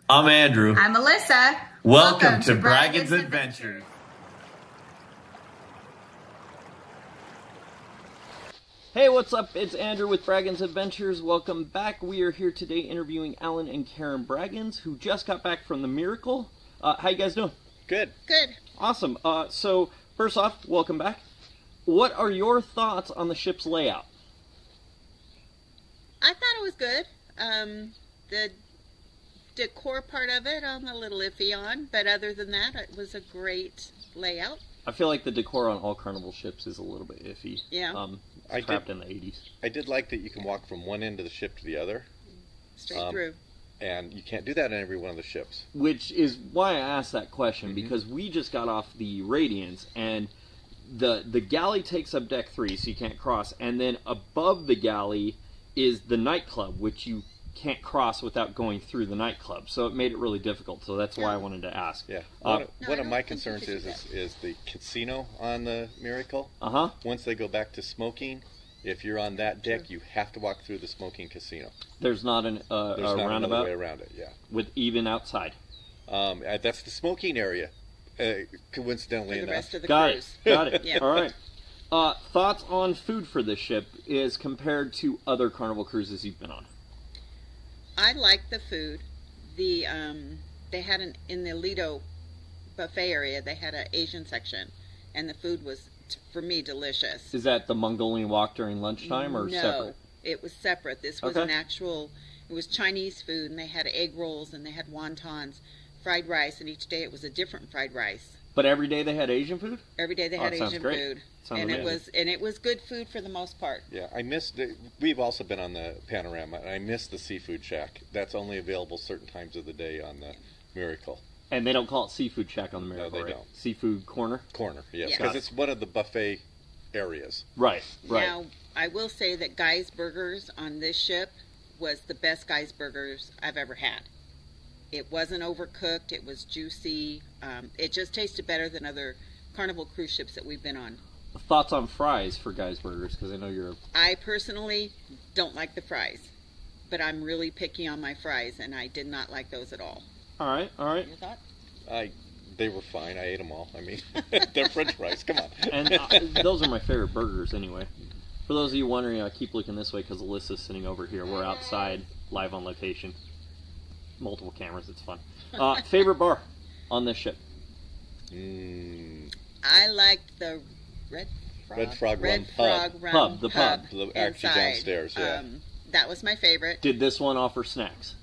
I'm Andrew. I'm Melissa. Welcome to Braggins Adventures. Hey, what's up? It's Andrew with Braggins Adventures. Welcome back. We are here today interviewing Alan and Karen Braggins, who just got back from the Miracle. How you guys doing? Good. Good. Awesome. So, first off, welcome back. What are your thoughts on the ship's layout? I thought it was good. The decor part of it, I'm a little iffy on, but other than that, it was a great layout. I feel like the decor on all Carnival ships is a little bit iffy. Yeah. Trapped in the 80s. I did like that you can walk from one end of the ship to the other. Straight through. And you can't do that on every one of the ships. Which is why I asked that question, because we just got off the Radiance, and the galley takes up deck 3, so you can't cross, and then above the galley is the nightclub, which you can't cross without going through the nightclub. So it made it really difficult, so that's why I wanted to ask. Yeah. One of my concerns is the casino on the Miracle. Uh-huh. Once they go back to smoking, if you're on that deck, you have to walk through the smoking casino. There's not a There's not roundabout? another way around it, yeah. With even outside? That's the smoking area, coincidentally For the enough. rest of the Got cruise. it. Got it. Yeah. All right. Thoughts on food for this ship is compared to other Carnival cruises you've been on? I liked the food. They had in the Lido buffet area, they had an Asian section, and the food was, for me, delicious. Is that the Mongolian walk during lunchtime or separate? No, it was separate. This was an actual, it was Chinese food, and they had egg rolls, and they had wontons, fried rice, and each day it was a different fried rice. But every day they had Asian food? Every day they had sounds Asian great. food. Sounds And amazing. it was good food for the most part. Yeah, I missed it. We've also been on the Panorama, and I missed the seafood shack. That's only available certain times of the day on the Miracle. And they don't call it Seafood Shack on the Miracle, they right? don't. Seafood Corner? Corner, yes, Yeah. because it's one of the buffet areas. Right, right. Now, I will say that Guy's Burgers on this ship was the best Guy's Burgers I've ever had. It wasn't overcooked. It was juicy. It just tasted better than other Carnival cruise ships that we've been on. Thoughts on fries for Guy's Burgers? Because I know you're... I personally don't like the fries, but I'm really picky on my fries, and I did not like those at all. All right, all right. Your thought? They were fine. I ate them all. I mean, they're French fries. Come on. And those are my favorite burgers anyway. For those of you wondering, I keep looking this way because Alyssa's sitting over here. We're outside, live on location. Multiple cameras, it's fun. Favorite bar on this ship? I liked the Red Frog Rum Pub, the pub. Actually inside. downstairs, yeah. That was my favorite. Did this one offer snacks?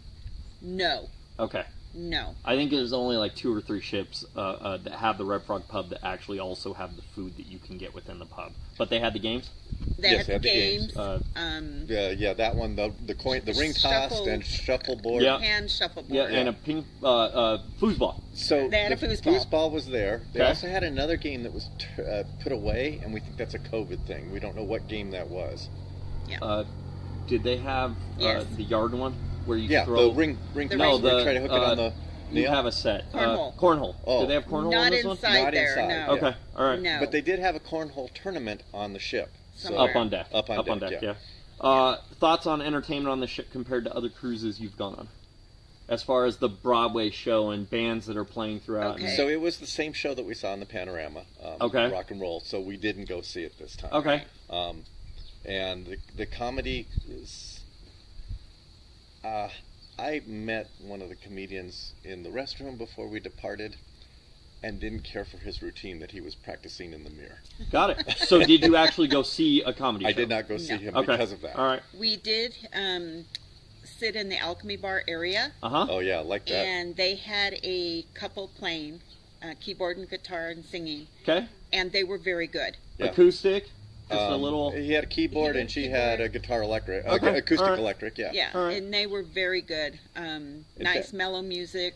No. Okay. No. I think there's only like 2 or 3 ships that have the Red Frog Pub that actually also have the food that you can get within the pub. But they had the games? They Yes, had they games. had the Yeah, that one, the coin, the ring tossed and shuffleboard. Yeah. Hand shuffleboard. Yeah, and a ping foosball. So They had the a foosball. foosball was there. They Okay. also had another game that was put away, and we think that's a COVID thing. We don't know what game that was. Did they have Yes. the yard one where you throw... the ring The toss. ring. We try to hook it on the You nail. have a set. Cornhole. Cornhole. Oh. Did they have cornhole Not on this inside Not there, inside, no. yeah. one? Okay, all right. No. But they did have a cornhole tournament on the ship. So Somewhere. Up on deck. Up on deck, yeah. yeah. Thoughts on entertainment on the ship compared to other cruises you've gone on? As far as the Broadway show and bands that are playing throughout. Okay. So it was the same show that we saw in the Panorama, Okay. rock and roll. So we didn't go see it this time. Okay. And the comedy is. I met one of the comedians in the restroom before we departed, and didn't care for his routine that he was practicing in the mirror. Got it. So did you actually go see a comedy show? I did not go see No. him Okay. because of that. All right. We did sit in the Alchemy Bar area, Uh-huh. Oh yeah, like that. and they had a couple playing keyboard and guitar and singing, Okay. and they were very good. Yeah. Acoustic? Just a little... He had a keyboard He had a and she keyboard. had a guitar electric, Okay. acoustic All right. electric. Yeah. Yeah, All right. and they were very good. Nice, mellow music.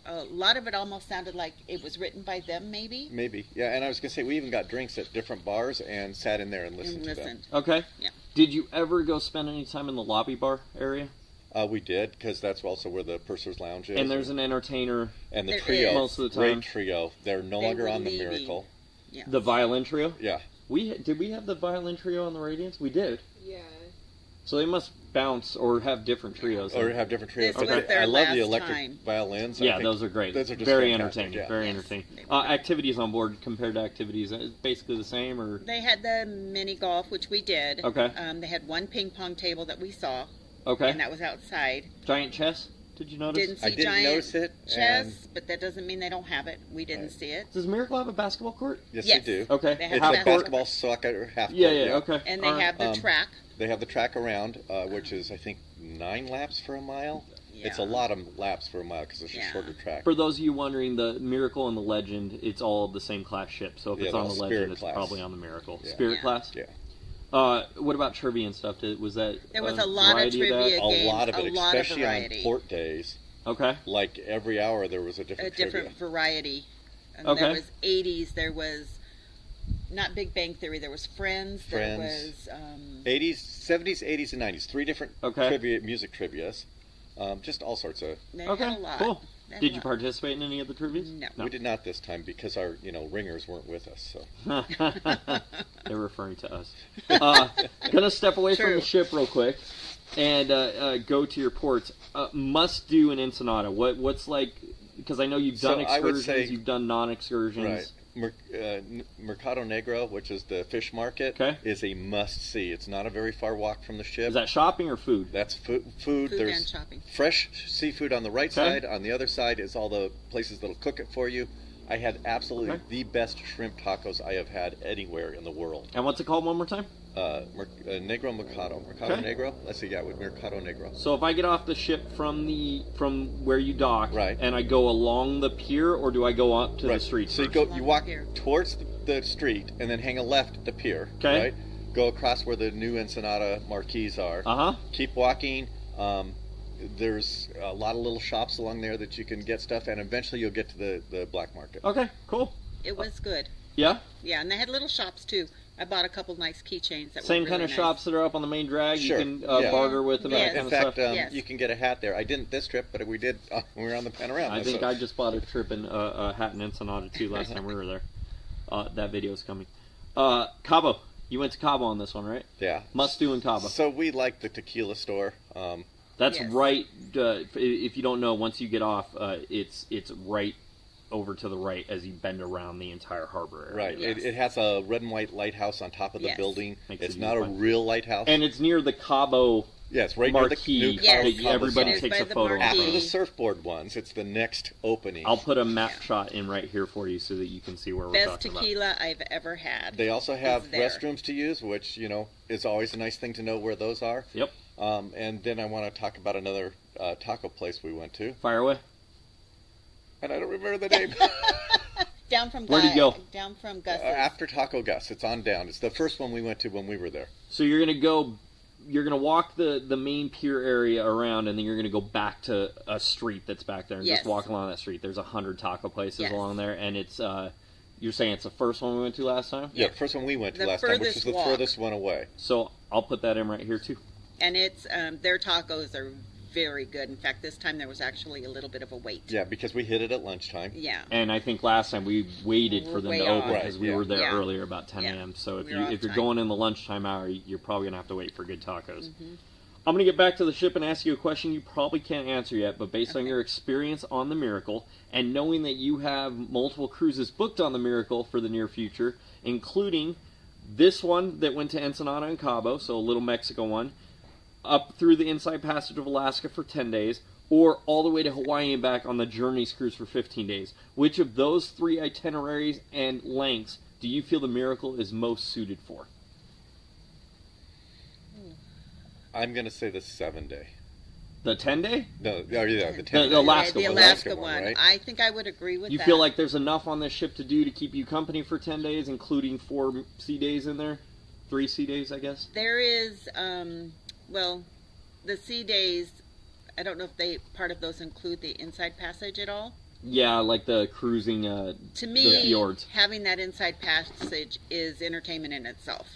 A lot of it almost sounded like it was written by them, maybe. Maybe. Yeah, and I was gonna say we even got drinks at different bars and sat in there and listened to them. Okay. Yeah. Did you ever go spend any time in the lobby bar area? We did, because that's also where the Purser's Lounge is. And there's an entertainer, and the There trio, is. Most of the time. great trio. They're no They longer were on the leaving. Miracle. Yeah. the violin trio. Yeah. Did we have the violin trio on the Radiance? We did. Yeah. So they must bounce or have different trios. Or have different trios. This was their I love the last electric time. violins. I Yeah, think those are great. Those are just very fantastic, entertaining. yeah. Very Yes, entertaining. they were great. Activities on board compared to activities, basically the same, or They had the mini golf, which we did. Okay. They had one ping pong table that we saw, okay. and that was outside. Giant chess? Did you notice? Didn't see I didn't giant notice it, chess, and- but that doesn't mean they don't have it. We didn't Right. see it. Does Miracle have a basketball court? Yes, Yes. they do. Okay. They have It's half like court? basketball, soccer, half court. Yeah, okay. And they All right. have the track. They have the track around, which is, I think, 9 laps for a mile. It's a Yeah. lot of laps for a mile because it's a Yeah. shorter track. For those of you wondering, the Miracle and the Legend, it's all the same class ship. So if Yeah, it's on the the Spirit Legend, it's class. probably on the Miracle. Yeah. Spirit Yeah. class? Yeah. What about trivia and stuff? Was that There was a lot of variety trivia that? A lot of games, it, a lot of especially on variety. port days. Okay. Like every hour, there was a A different different trivia. variety. And Okay. There was 80s. There was not Big Bang Theory. There was Friends. There Friends. was 80s, 70s, 80s, and 90s. 3 different Okay. music trivias. Just all sorts of. they Okay, had a lot. cool. They had Did a you lot. participate in any of the trivias? No. We did not this time because our ringers weren't with us. So They're referring to us. Gonna step away from True. the ship real quick and go to your ports. Must do in Ensenada. What's like? Because I know you've done So I would excursions, say- you've done non-excursions. right. Mercado Negro, which is the fish market, Okay. is a must-see. It's not a very far walk from the ship. Is that shopping or food? That's food. Food There's and shopping. fresh seafood on the right Okay. side. On the other side is all the places that'll cook it for you. I had absolutely Okay. the best shrimp tacos I have had anywhere in the world. And what's it called one more time? Negro Mercado. Mercado Okay. Negro? Let's see, with Mercado Negro. So if I get off the ship from where you dock, Right. and I go along the pier, or do I go up to the street? So first? you walk Pier. towards the street and then hang a left at the pier. Okay. Right? Go across where the new Ensenada marquees are. Uh-huh. Keep walking. There's a lot of little shops along there that you can get stuff, and eventually you'll get to the black market. Okay, cool. It was good. Yeah? Yeah, and they had little shops too. I bought a couple nice keychains that Same were kind really of nice. shops that are up on the main drag. Sure. You can Yeah. barter with them, Yes. that kind In of fact, stuff. Yes. you can get a hat there. I didn't this trip, but we did when we were on the panorama. I think so. I just bought a trip in a hat in Ensenada too last time we were there. That video's coming. Cabo. You went to Cabo on this one, right? Yeah. Must do in Cabo. So we like the tequila store. That's Yes. right. If you don't know, once you get off, it's right over to the right as you bend around the entire harbor area. Right. Yes. It has a red and white lighthouse on top of the Yes. building. Makes It's it not a fun. real lighthouse. And it's near the Cabo yeah, it's right marquee near the new Cabo Yes. that everybody It is takes by a the photo marquee. of. After the surfboard ones, it's the next opening. I'll put a map shot in right here for you so that you can see where we're Best talking tequila I've ever had. They also have It's there. restrooms to use, which, is always a nice thing to know where those are. Yep. And then I want to talk about another taco place we went to. Fire away. And I don't remember the name. Down from Where'd you go? Down from Gus's. After Taco Gus. It's on down. It's the first one we went to when we were there. So you're gonna walk the main pier area around, and then you're gonna go back to a street that's back there and Yes. just walk along that street. There's 100 taco places Yes. along there, and it's you're saying it's the first one we went to last time. Yeah, the first one we went to The last time, which was furthest the walk. furthest one away. So I'll put that in right here too. And it's their tacos are very good. In fact, this time there was actually a little bit of a wait. Yeah, because we hit it at lunchtime. Yeah. And I think last time we waited for them Way to on. open because Right, we yeah. were there Yeah. earlier about 10 Yeah. a.m. So if We were off you're time. going in the lunchtime hour, you're probably gonna have to wait for good tacos. Mm-hmm. I'm gonna get back to the ship and ask you a question you probably can't answer yet, but based on your experience on the Miracle and knowing that you have multiple cruises booked on the Miracle for the near future, including this one that went to Ensenada and Cabo, so a Little Mexico one, up through the Inside Passage of Alaska for 10 days, or all the way to Hawaii and back on the Journeys cruise for 15 days. Which of those 3 itineraries and lengths do you feel the Miracle is most suited for? I'm going to say the 7-day. The 10-day? No, yeah, the 10 The Alaska the one. Alaska one. right? I think I would agree with You that. feel like there's enough on this ship to do to keep you company for 10 days, including 4 sea days in there? 3 sea days, I guess? There is, well, the sea days, I don't know if part of those include the Inside Passage at all. Yeah, like the cruising, To the me, fjords. having that Inside Passage is entertainment in itself.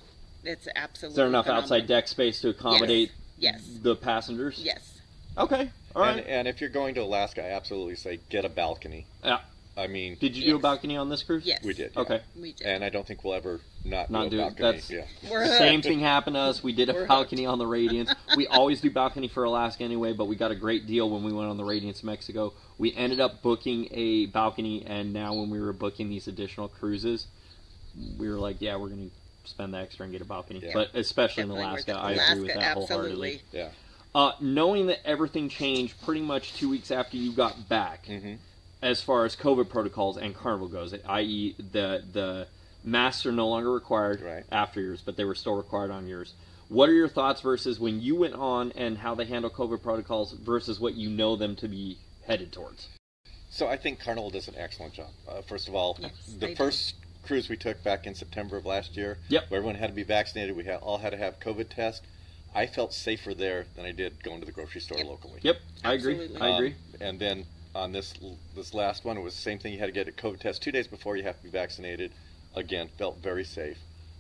It's absolutely Is there enough phenomenal. outside deck space to accommodate Yes. the passengers? Yes. Okay, all right. And if you're going to Alaska, I absolutely say get a balcony. Yeah. I mean, Did you do a balcony on this cruise? Yes. we did. Okay. We did. And I don't think we'll ever not Not do do a it. balcony. That's Yeah. same thing happened to us. We did We're a balcony on the Radiance. We always do balcony for Alaska anyway, but we got a great deal when we went on the Radiance Mexico. We ended up booking a balcony, and now when we were booking these additional cruises, we were like, yeah, we're going to spend the extra and get a balcony. Yeah. But especially Definitely in Alaska, worth it. I agree with that Absolutely. wholeheartedly. Yeah. Knowing that everything changed pretty much 2 weeks after you got back, as far as COVID protocols and Carnival goes, i.e. the masks are no longer required after yours, but they were still required on yours. What are your thoughts versus when you went on and how they handle COVID protocols versus what you know them to be headed towards? So I think Carnival does an excellent job. First of all, Yes, the first cruise we took back in September of last year, where everyone had to be vaccinated, we all had to have COVID test. I felt safer there than I did going to the grocery store locally. Yep, I Absolutely. agree. And then on this last one, it was the same thing. You had to get a COVID test 2 days before you have to be vaccinated. Again, felt very safe.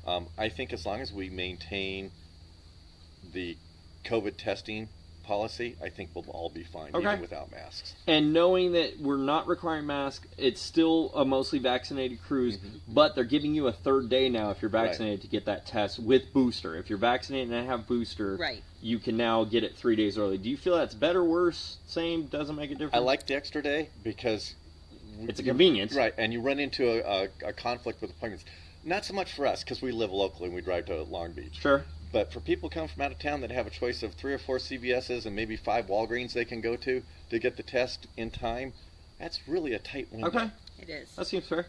I think as long as we maintain the COVID testing policy, I think we'll all be fine, even without masks. And knowing that we're not requiring masks, it's still a mostly vaccinated cruise, but they're giving you a third day now if you're vaccinated to get that test with booster. If you're vaccinated and have booster, you can now get it 3 days early. Do you feel that's better, worse, same, doesn't make a difference? I like the extra day because it's a convenience. Right, and you run into a conflict with appointments. Not so much for us because we live locally and we drive to Long Beach. Sure. But for people coming from out of town that have a choice of 3 or 4 CVS's and maybe 5 Walgreens they can go to get the test in time, that's really a tight window. Okay. It is. That seems fair.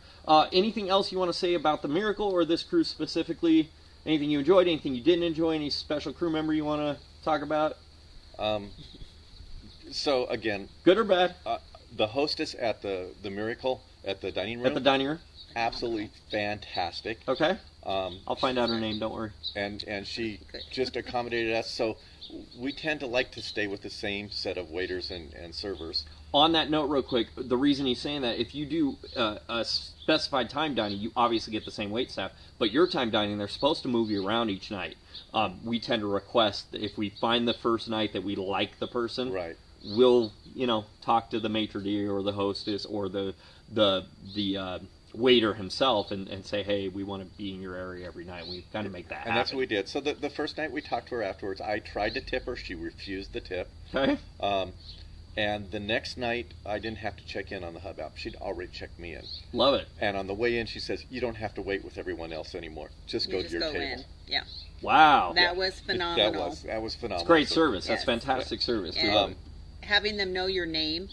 Anything else you want to say about the Miracle or this cruise specifically? Anything you enjoyed, anything you didn't enjoy, any special crew member you want to talk about? So, again... Good or bad? The hostess at the Miracle, at the dining room... At the dining room? Absolutely fantastic. Okay. I'll find out her name, don't worry. And she just accommodated us, so we tend to like to stay with the same set of waiters and servers. On that note, real quick, the reason he's saying that, if you do a specified time dining, you obviously get the same wait staff, but your time dining, they're supposed to move you around each night. We tend to request, that if we find the first night that we like the person, we'll, talk to the maitre d' or the hostess or the waiter himself and say, hey, we want to be in your area every night. We kind of make that happen. And that's what we did. So the first night we talked to her afterwards, I tried to tip her. She refused the tip. Okay. And the next night, I didn't have to check in on the hub app. She'd already checked me in. Love it. And on the way in, she says, you don't have to wait with everyone else anymore. Just go to your table. In. Yeah. Wow. That was phenomenal. That was phenomenal. It's great service. That's fantastic service. And having them know your name.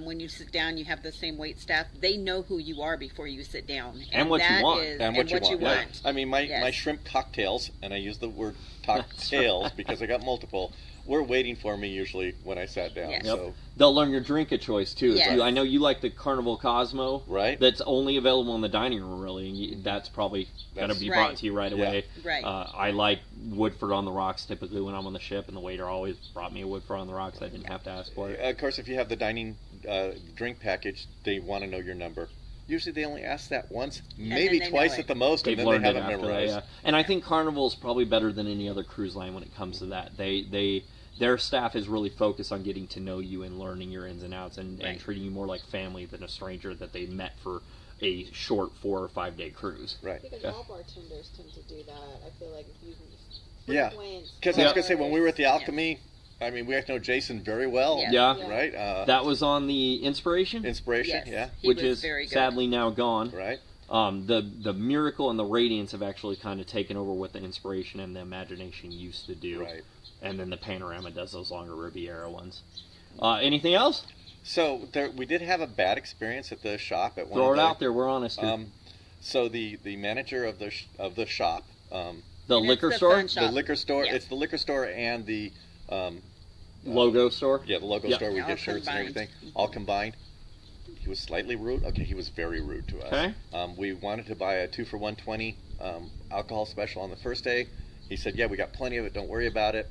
When you sit down, you have the same wait staff. They know who you are before you sit down. And what you want. And what you want. I mean, my shrimp cocktails, and I use the word cocktails because I got multiple, were waiting for me usually when I sat down. Yes. So. They'll learn your drink of choice, too. Yes. I know you like the Carnival Cosmo. Right. That's only available in the dining room, really. And that's probably going to be brought to you right away. Right. I like Woodford on the Rocks typically when I'm on the ship, and the waiter always brought me a Woodford on the Rocks. I didn't have to ask for it. Of course, if you have the dining drink package, they want to know your number. Usually they only ask that once, maybe twice at the most, and then they have it memorized. That, And I think Carnival is probably better than any other cruise line when it comes to that. Their staff is really focused on getting to know you and learning your ins and outs and treating you more like family than a stranger that they met for a short 4 or 5 day cruise. Right. Because all bartenders tend to do that. I feel like if you because I was going to say, when we were at the Alchemy, I mean, we have to know Jason very well. Yeah. Right? That was on the Inspiration? Inspiration, which is sadly now gone. Right. The Miracle and the Radiance have actually kind of taken over what the Inspiration and the Imagination used to do. Right. And then the Panorama does those longer Riviera ones. Anything else? So we did have a bad experience at the shop. Throw it out there. We're honest here. So the manager of the shop... the liquor store? The liquor store. It's the liquor store and the... logo store? Yeah, the logo store. We get shirts and everything. All combined. He was slightly rude. Okay, he was very rude to us. Okay. We wanted to buy a 2 for $120 alcohol special on the first day. He said, yeah, we got plenty of it. Don't worry about it.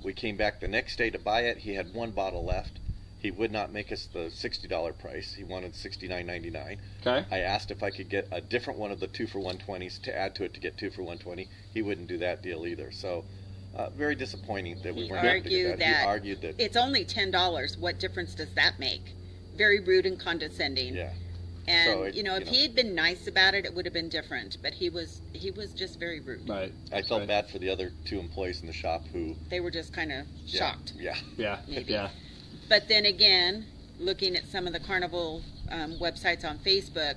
We came back the next day to buy it. He had 1 bottle left. He would not make us the $60 price. He wanted $69.99. Okay. I asked if I could get a different one of the 2 for $120s to add to it to get 2 for $120. He wouldn't do that deal either. So very disappointing that we weren't able to get that. He argued that it's only $10. What difference does that make? very rude and condescending. Yeah. And So if he had been nice about it, it would have been different. But he was just very rude. Right. I felt bad for the other 2 employees in the shop who... They were just kind of shocked. Yeah. Yeah. Maybe. Yeah. But then again, looking at some of the Carnival websites on Facebook,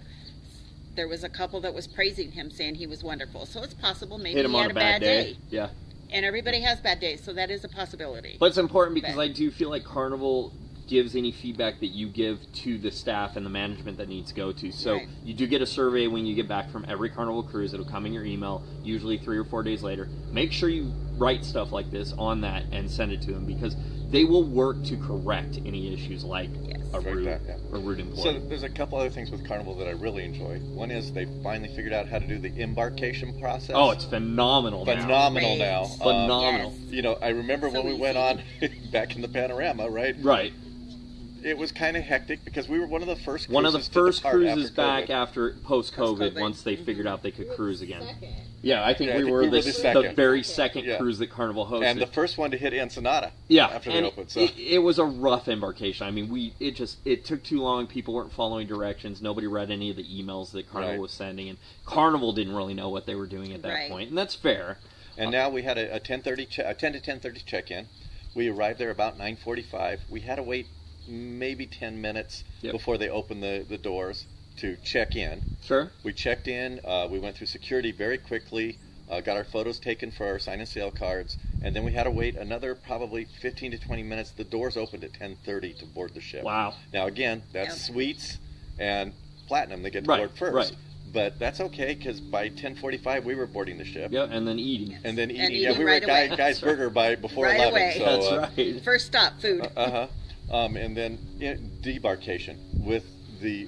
there was a couple that was praising him, saying he was wonderful. So it's possible maybe Hit him he on had a bad day. Yeah. And everybody has bad days, so that is a possibility. But it's important because I do feel like Carnival gives any feedback that you give to the staff and the management that needs to go to. So Right. you do get a survey when you get back from every Carnival cruise. It'll come in your email, usually 3 or 4 days later. Make sure you write stuff like this on that and send it to them, because they will work to correct any issues like Yes. a Like rude, that, yeah. a rude employee. So there's a couple other things with Carnival that I really enjoy. One is they finally figured out how to do the embarkation process. Oh, it's phenomenal now. phenomenal Great. now. Phenomenal. Yes. I remember So when we went easy. on back in the Panorama, right? Right. It was kind of hectic because we were one of the first One of the cruises to first depart cruises after back COVID. after post-COVID, Post-COVID. once they figured out they could cruise again. Second. Yeah, I think Yeah, I we think were we were the the second. very second Yeah. cruise that Carnival hosted. And the first one to hit Ensenada. Yeah, After and they opened. So it was a rough embarkation. I mean, it took too long. People weren't following directions. Nobody read any of the emails that Carnival Right. was sending, and Carnival didn't really know what they were doing at that Right. point, and that's fair. and now we had a 10 to 10:30 check-in. We arrived there about 9:45. We had to wait maybe 10 minutes Yep. before they opened the doors to check in. Sure. We checked in. We went through security very quickly. Got our photos taken for our sign and sale cards, and then we had to wait another probably 15 to 20 minutes. The doors opened at 10:30 to board the ship. Wow. Now again, that's Yep. suites and platinum. They get to Right, board first. right. But that's okay because by 10:45 we were boarding the ship. Yeah, and then eating. And then eating. And yeah, eating we were right at away. Guy's Burger by before Right 11. away. So, That's right. First stop, food. And then debarkation with the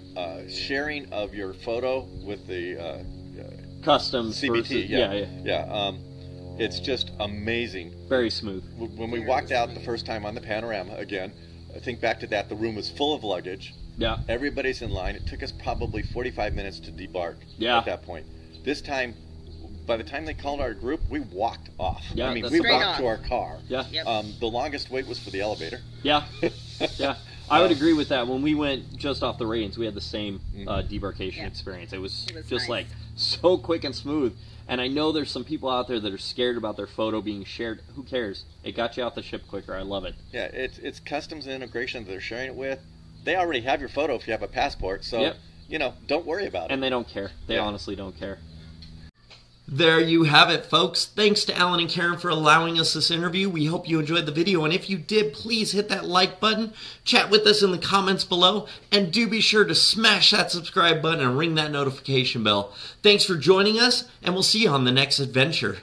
sharing of your photo with the Customs CBT. versus, Yeah. It's just amazing. very smooth. When we walked out the first time on the Panorama, again, I think back to that, the room was full of luggage. Yeah. Everybody's in line. It took us probably 45 minutes to debark Yeah. at that point. This time, by the time they called our group, we walked off. Yeah, I mean, that's we Straight walked off. to our car. Yeah. Yep. The longest wait was for the elevator. Yeah. Yeah. I would agree with that. When we went just off the ratings, we had the same debarkation Yeah. experience. It was It was just nice. like so quick and smooth. And I know there's some people out there that are scared about their photo being shared. Who cares? It got you off the ship quicker. I love it. Yeah, it's customs and immigration that they're sharing it with. They already have your photo if you have a passport, so Yep. don't worry about it. And they don't care. They Yeah. honestly don't care. There you have it, folks. Thanks to Alan and Karen for allowing us this interview. We hope you enjoyed the video, and if you did, please hit that like button, chat with us in the comments below, and do be sure to smash that subscribe button and ring that notification bell. Thanks for joining us, and we'll see you on the next adventure.